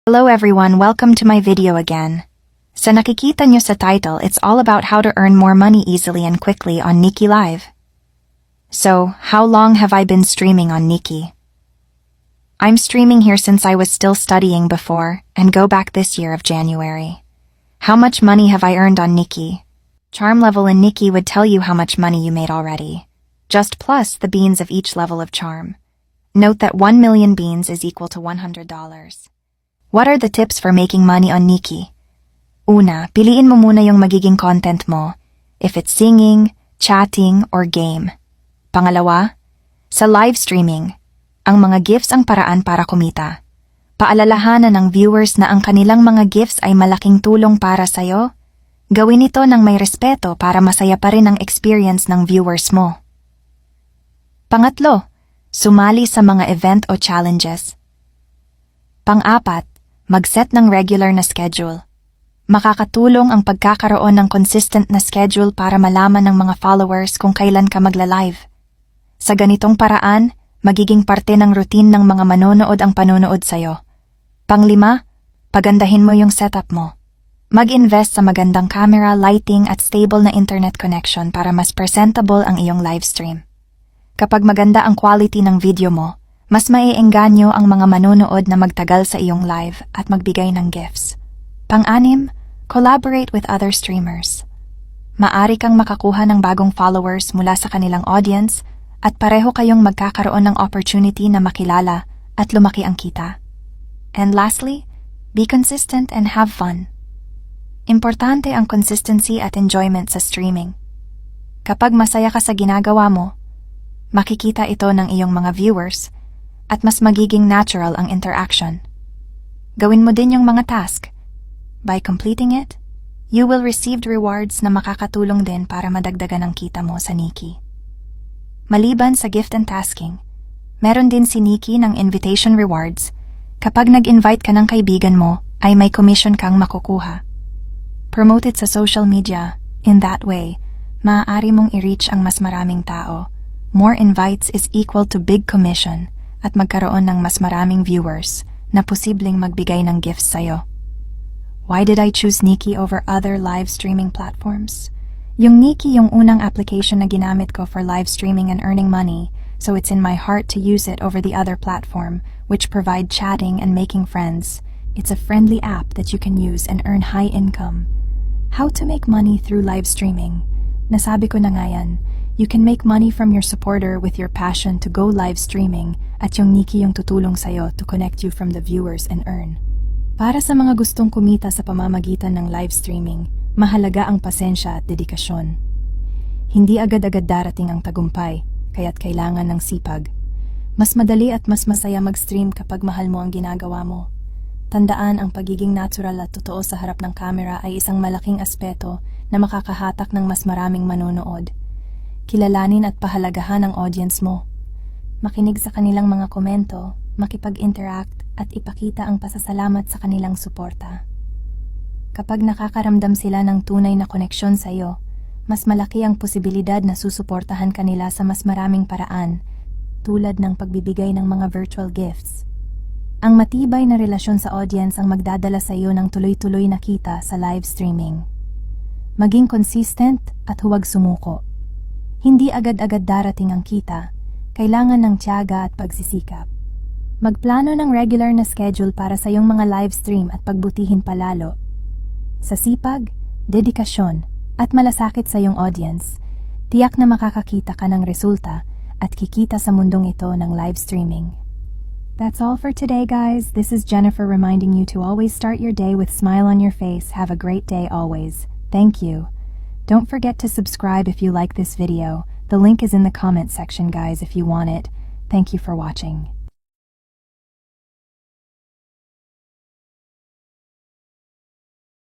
Hello everyone, welcome to my video again. Sa nakikita nyo sa title, it's all about how to earn more money easily and quickly on Nikki Live. So, how long have I been streaming on Nikki? I'm streaming here since I was still studying before, and go back this year of January. How much money have I earned on Nikki? Charm level in Nikki would tell you how much money you made already. Just plus the beans of each level of charm. Note that 1 million beans is equal to $100. What are the tips for making money on Nikki? Una, piliin mo muna yung magiging content mo, if it's singing, chatting, or game. Pangalawa, sa live streaming, ang mga gifts ang paraan para kumita. Paalalahanan ng viewers na ang kanilang mga gifts ay malaking tulong para sa'yo. Gawin ito ng may respeto para masaya pa rin ang experience ng viewers mo. Pangatlo, sumali sa mga event o challenges. Pang-apat, mag-set ng regular na schedule. Makakatulong ang pagkakaroon ng consistent na schedule para malaman ng mga followers kung kailan ka magla-live. Sa ganitong paraan, magiging parte ng routine ng mga manonood ang panonood sa'yo. Panglima, pagandahin mo yung setup mo. Mag-invest sa magandang camera, lighting at stable na internet connection para mas presentable ang iyong livestream. Kapag maganda ang quality ng video mo, mas maiengganyo ang mga manonood na magtagal sa iyong live at magbigay ng gifts. Pang-anim, collaborate with other streamers. Maari kang makakuha ng bagong followers mula sa kanilang audience at pareho kayong magkakaroon ng opportunity na makilala at lumaki ang kita. And lastly, be consistent and have fun. Importante ang consistency at enjoyment sa streaming. Kapag masaya ka sa ginagawa mo, makikita ito ng iyong mga viewers at mas magiging natural ang interaction. Gawin mo din yung mga task. By completing it, you will receive rewards na makakatulong din para madagdagan ang kita mo sa Nikki. Maliban sa gift and tasking, meron din si Nikki ng invitation rewards. Kapag nag-invite ka ng kaibigan mo, ay may commission kang makukuha. Promote it sa social media. In that way, maaari mong i-reach ang mas maraming tao. More invites is equal to big commission at magkaroon ng mas maraming viewers na posibleng magbigay ng gifts sa'yo. Why did I choose Nikki over other live streaming platforms? Yung Nikki yung unang application na ginamit ko for live streaming and earning money, so it's in my heart to use it over the other platform, which provide chatting and making friends. It's a friendly app that you can use and earn high income. How to make money through live streaming? Nasabi ko na nga yan. You can make money from your supporter with your passion to go live streaming at yung Nikki yung tutulong sa'yo to connect you from the viewers and earn. Para sa mga gustong kumita sa pamamagitan ng live streaming, mahalaga ang pasensya at dedikasyon. Hindi agad-agad darating ang tagumpay, kaya't kailangan ng sipag. Mas madali at mas masaya mag-stream kapag mahal mo ang ginagawa mo. Tandaan ang pagiging natural at totoo sa harap ng camera ay isang malaking aspeto na makakahatak ng mas maraming manonood. Kilalanin at pahalagahan ang audience mo. Makinig sa kanilang mga komento, makipag-interact at ipakita ang pasasalamat sa kanilang suporta. Kapag nakakaramdam sila ng tunay na koneksyon sa iyo, mas malaki ang posibilidad na susuportahan kanila sa mas maraming paraan, tulad ng pagbibigay ng mga virtual gifts. Ang matibay na relasyon sa audience ang magdadala sa iyo ng tuloy-tuloy na kita sa live streaming. Maging consistent at huwag sumuko. Hindi agad-agad darating ang kita, kailangan ng tiyaga at pagsisikap. Magplano ng regular na schedule para sa iyong mga live stream at pagbutihin palalo. Sa sipag, dedikasyon, at malasakit sa iyong audience, tiyak na makakakita ka ng resulta at kikita sa mundong ito ng live streaming. That's all for today, guys. This is Jennifer reminding you to always start your day with a smile on your face. Have a great day always. Thank you. Don't forget to subscribe if you like this video. The link is in the comment section, guys, if you want it. Thank you for watching.